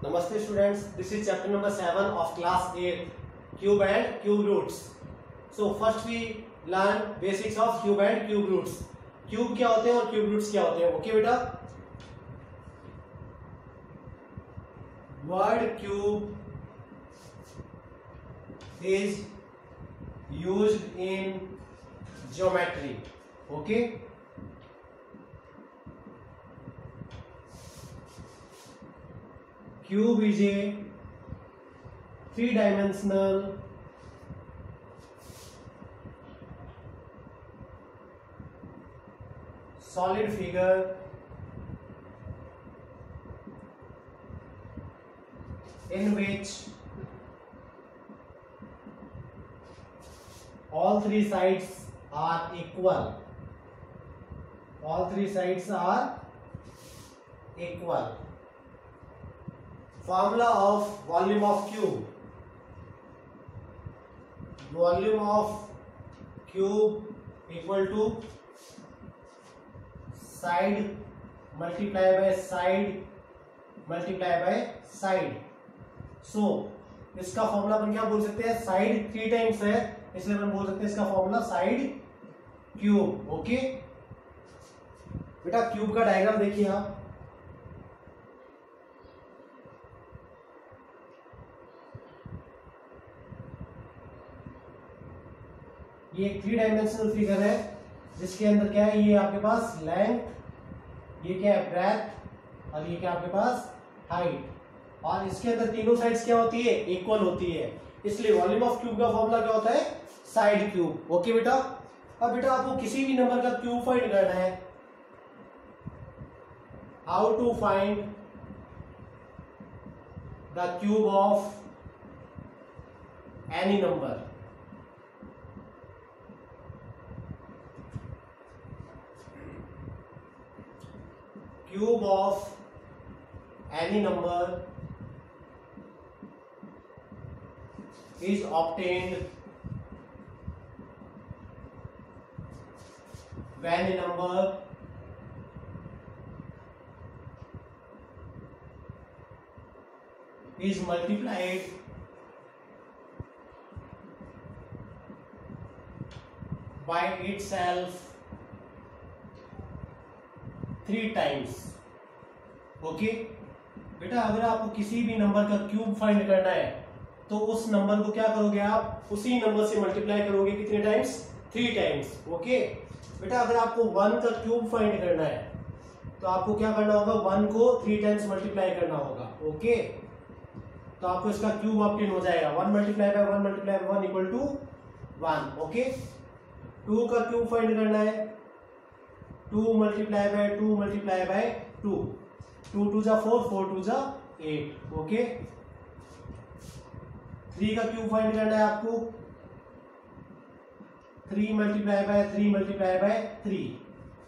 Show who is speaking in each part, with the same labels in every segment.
Speaker 1: Namaste students, this is chapter number 7 of class 8, cube and cube roots. So first we learn basics of cube and cube roots. Cube क्या होते हैं और cube roots क्या होते हैं? Okay बेटा, word cube is used in geometry. Okay. Cube is a three-dimensional solid figure in which all three sides are equal. All three sides are equal. Formula of volume of cube. Volume of cube equal to side multiply by side multiply by side. So इसका formula अपन क्या बोल सकते हैं? Side 3 times है, इसलिए अपन बोल सकते हैं इसका फॉर्मूला साइड क्यूब. ओके बेटा, क्यूब का डायग्राम देखिए आप. ये एक 3 डायमेंशनल फिगर है जिसके अंदर क्या है, ये आपके पास लेंथ, ये क्या है ब्रेथ, और ये क्या आपके पास हाइट, और इसके अंदर तीनों साइड्स क्या होती है? इक्वल होती है. इसलिए वॉल्यूम ऑफ क्यूब का फॉर्मूला क्या होता है? Side cube. ओके बेटा, अब बेटा आपको किसी भी नंबर का क्यूब फाइंड करना है. How to find the cube of any number? Cube of any number is obtained when a number is multiplied by itself 3 times. Okay बेटा, अगर आपको किसी भी नंबर का क्यूब फाइंड करना है तो उस नंबर को क्या करोगे आप? उसी नंबर से मल्टीप्लाई करोगे. कितने टाइम्स? 3 टाइम्स. ओके बेटा, अगर आपको 1 का क्यूब फाइंड करना है तो आपको क्या करना होगा? 1 को 3 टाइम्स मल्टीप्लाई करना होगा. ओके, तो आपको इसका क्यूब ऑब्टेन हो जाएगा. 1 multiply by 1 multiply by 1 equal to 1. Okay, 2 का क्यूब फाइंड करना है. 2 मल्टीप्लाई बाय 2 मल्टीप्लाई बाय 2. 2 2 जा 4, 4 2 जा 8. ओके, 3 का क्यूब फाइंड करना है आपको. 3 मल्टीप्लाई बाय 3 मल्टीप्लाई बाय 3.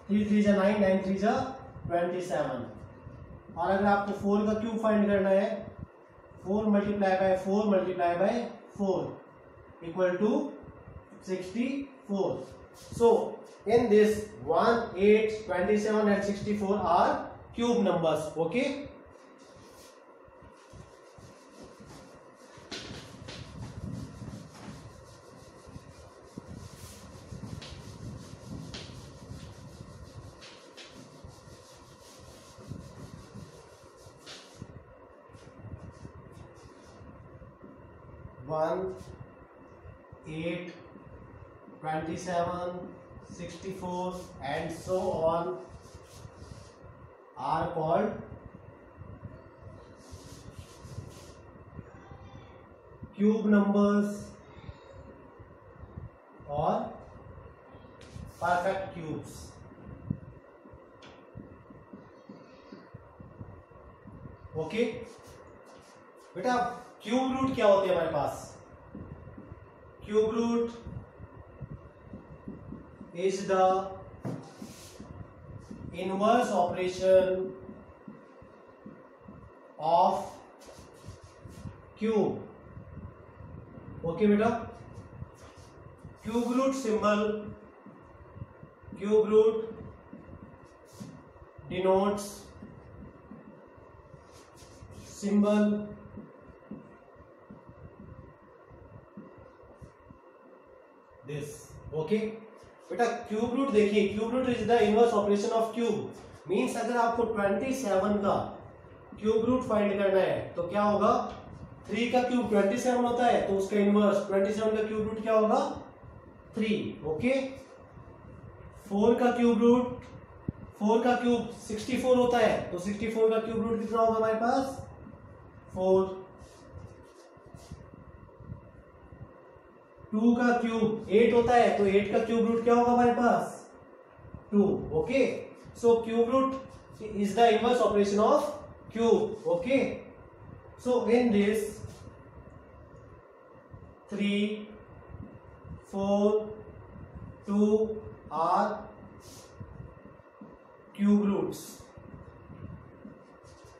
Speaker 1: 3 3 जा 9, 9 3 जा 27. और अगर आपको 4 का क्यूब फाइंड करना है, 4 multiply by 4 multiply by 4 equal to 64. So in this 1, 8, 27 and 64 are cube numbers. Okay, one, 8, 27, 64 and so on are called cube numbers or perfect cubes. Okay बेटा, cube root क्या होते हैं हमारे पास? Cube root is the inverse operation of cube. Okay बेटा, cube root symbol, cube root denotes symbol this. Okay बेटा, cube root देखिए, cube root is the inverse operation of cube. Means अगर आपको 27 का क्यूब रूट फाइंड करना है तो क्या होगा, 3 का क्यूब 27 होता है, तो उसका इनवर्स 27 का क्यूब रूट क्या होगा, 3। ओके, 4 का क्यूब रूट, 4 का क्यूब 64 होता है, तो 64 का क्यूब रूट कितना होगा हमारे पास, 4। 2 का क्यूब 8 होता है, तो 8 का क्यूब रूट क्या होगा हमारे पास, 2। Okay, so cube root is the inverse operation of cube. Okay, so in this 3, 4, 2 are cube roots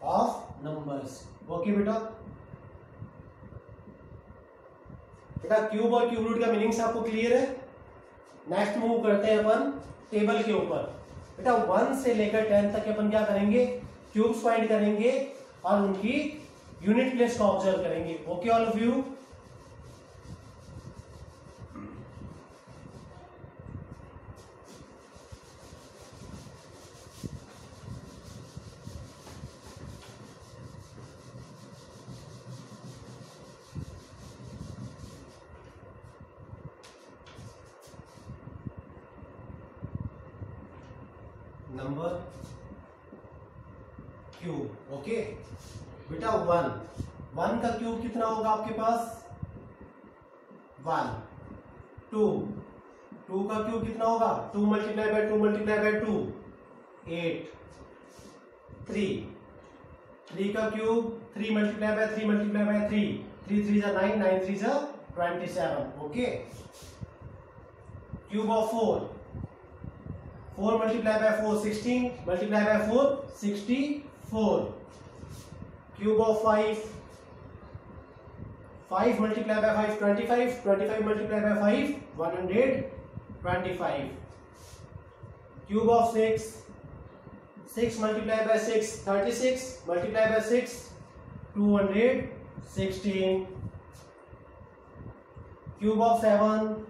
Speaker 1: of numbers. Okay बेटा, क्यूब और क्यूब रूट का मीनिंग्स आपको क्लियर है। नेक्स्ट मूव करते हैं अपन टेबल के ऊपर। बेटा 1 से लेकर 10 तक अपन क्या करेंगे, क्यूब्स फाइंड करेंगे और उनकी यूनिट प्लेस को ऑब्जर्व करेंगे। Okay all of you, number cube. Okay बेटा 1 का क्यूब कितना होगा आपके पास, 1। 2 का क्यूब कितना होगा, 2 मल्टीप्लाई बाय 2 मल्टीप्लाई बाय 2, 8। 3 का cube 3 multiply by 3 multiply by 3, 3 3 जा 9, 9 3 जा 27। Okay, cube of 4 multiply by 4 16, multiply by 4 64। Cube of 5 multiply by 5 25, 25 multiply by 5 125। Cube of 6 multiply by 6 36, multiply by 6 216। Cube of 7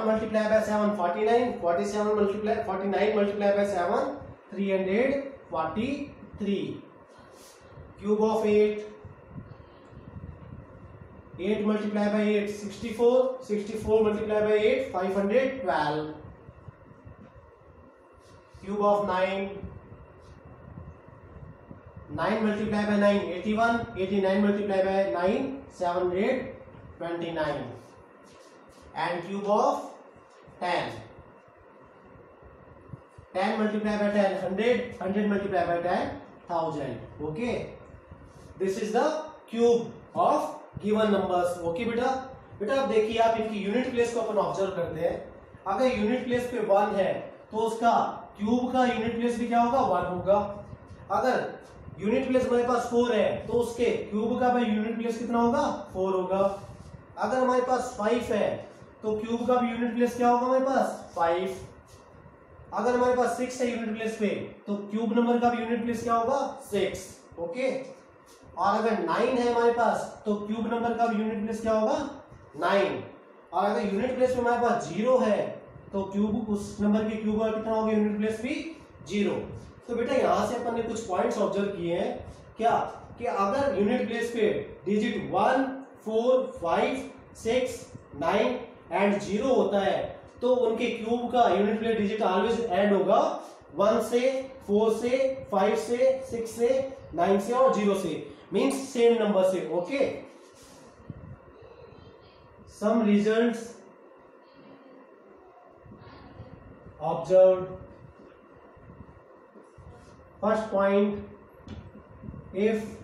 Speaker 1: multiply by 7 49, 49 multiply by 7 343। Cube of 8 multiply by 8 64, 64 multiply by 8 512। Cube of 9 multiply by 9 81, 89 multiply by 9 729। and cube of 10 multiplied by 10 100 multiplied by 10 1000। okay, this is the cube of given numbers। okay बेटा अब देखिए, आप इनकी unit place को अपन observe करते हैं। अगर unit place पे 1 है तो उसका क्यूब का यूनिट प्लेस भी क्या होगा, 1 होगा। अगर यूनिट प्लेस हमारे पास 4 है तो उसके क्यूब का भाई यूनिट प्लेस कितना होगा, 4 होगा। अगर हमारे पास 5 है तो क्यूब का भी यूनिट प्लेस क्या होगा हमारे पास, 5। अगर हमारे पास 6 है यूनिट प्लेस पे तो क्यूब नंबर का भी यूनिट प्लेस क्या होगा, 6। ओके, और अगर 9 है हमारे पास तो क्यूब नंबर का भी यूनिट प्लेस क्या होगा, 9। और अगर यूनिट प्लेस पे हमारे पास 0 है तो क्यूब, उस नंबर के क्यूब का कितना होगा, यूनिट प्लेस भी 0। तो बेटा यहां से अपन ने कुछ पॉइंट्स ऑब्जर्व किए हैं, क्या कि अगर यूनिट प्लेस पे डिजिट 1 4 5 6 9 एंड 0 होता है तो उनके क्यूब का unit place digit always and होगा 1 से 4 से 5 से 6 से 9 से और 0 से, मींस सेम नंबर से। Okay, some results observed. First point, if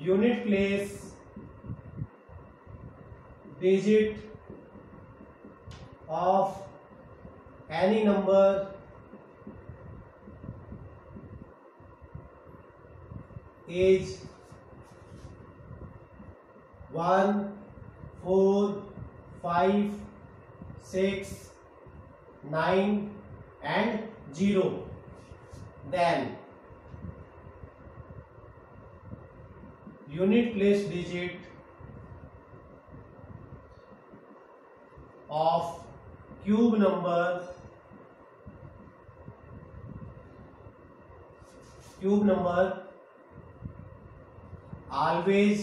Speaker 1: unit place digit of any number is 1 4 5 6 9 and 0, then unit place digit of cube number always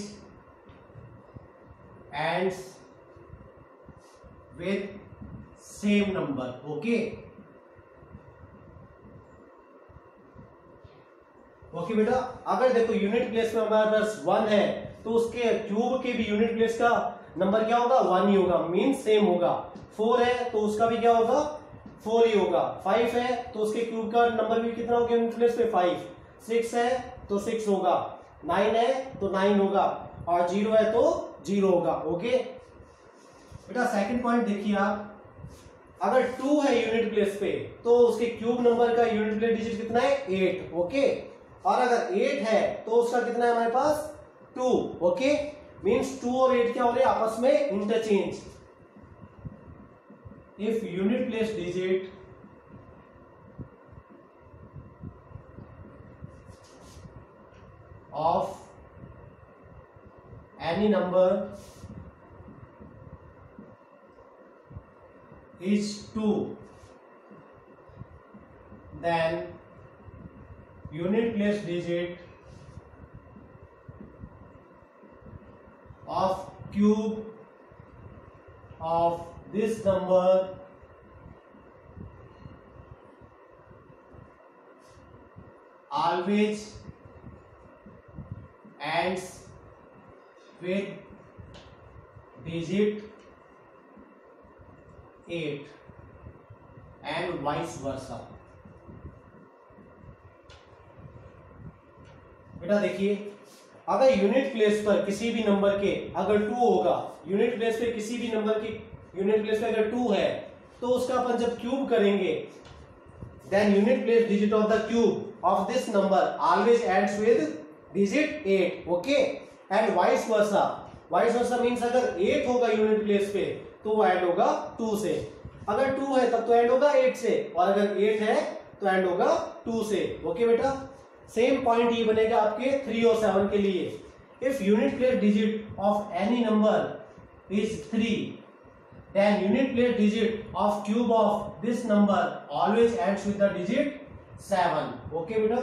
Speaker 1: ends with same number. Okay बेटा, अगर देखो unit place में हमारे पास 1 है तो उसके cube के भी यूनिट प्लेस का नंबर क्या होगा? 1 ही होगा, मीन सेम होगा। 4 है तो उसका भी क्या होगा? 4 ही होगा। 5 है तो उसके क्यूब का नंबर भी कितना होगा यूनिट प्लेस पे? 5। 6 है तो 6 होगा, 9 है तो 9 होगा, और 0 है तो 0 होगा। ओके बेटा, सेकंड पॉइंट देखिए आप, अगर 2 है यूनिट प्लेस पे तो उसके क्यूब नंबर का यूनिट प्लेस डिजिट कितना है? 8। ओके, और अगर 8 है तो उसका कितना है हमारे पास? 2। ओके, मींस 2 और 8 क्या हो रहे हैं? आपस में interchange. If unit place digit of any number is 2, then unit place digit of cube of this number always ends with digit 8 and vice versa। बेटा देखिए, अगर यूनिट प्लेस पर किसी भी नंबर के अगर 2 होगा, यूनिट प्लेस पे किसी भी नंबर की यूनिट प्लेस पे अगर 2 है तो उसका अपन जब क्यूब करेंगे, then unit place digit of the cube of this number always ends with digit 8। Okay, and vice versa. Vice versa means अगर 8 होगा यूनिट प्लेस पे तो वो ऐड होगा 2 से, अगर 2 है तब तो ऐड होगा 8 से, और अगर 8 है तो ऐड होगा 2 से। ओके बेटा, सेम पॉइंट ये बनेगा आपके 3 और 7 के लिए। If unit place digit of any number is 3, then unit place digit of cube of this number always ends with the digit 7। Okay बेटा,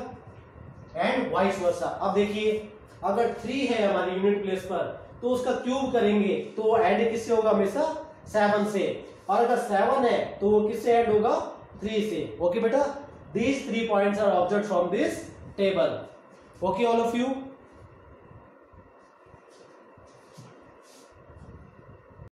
Speaker 1: एंड वाइस वर्सा। अब देखिए, अगर 3 है हमारी यूनिट प्लेस पर तो उसका क्यूब करेंगे तो वो ऐड किससे होगा? हमेशा 7 से, और अगर 7 है तो वो किससे ऐड होगा? 3 से। ओके बेटा, these 3 points are observed from this table. Okay all of you?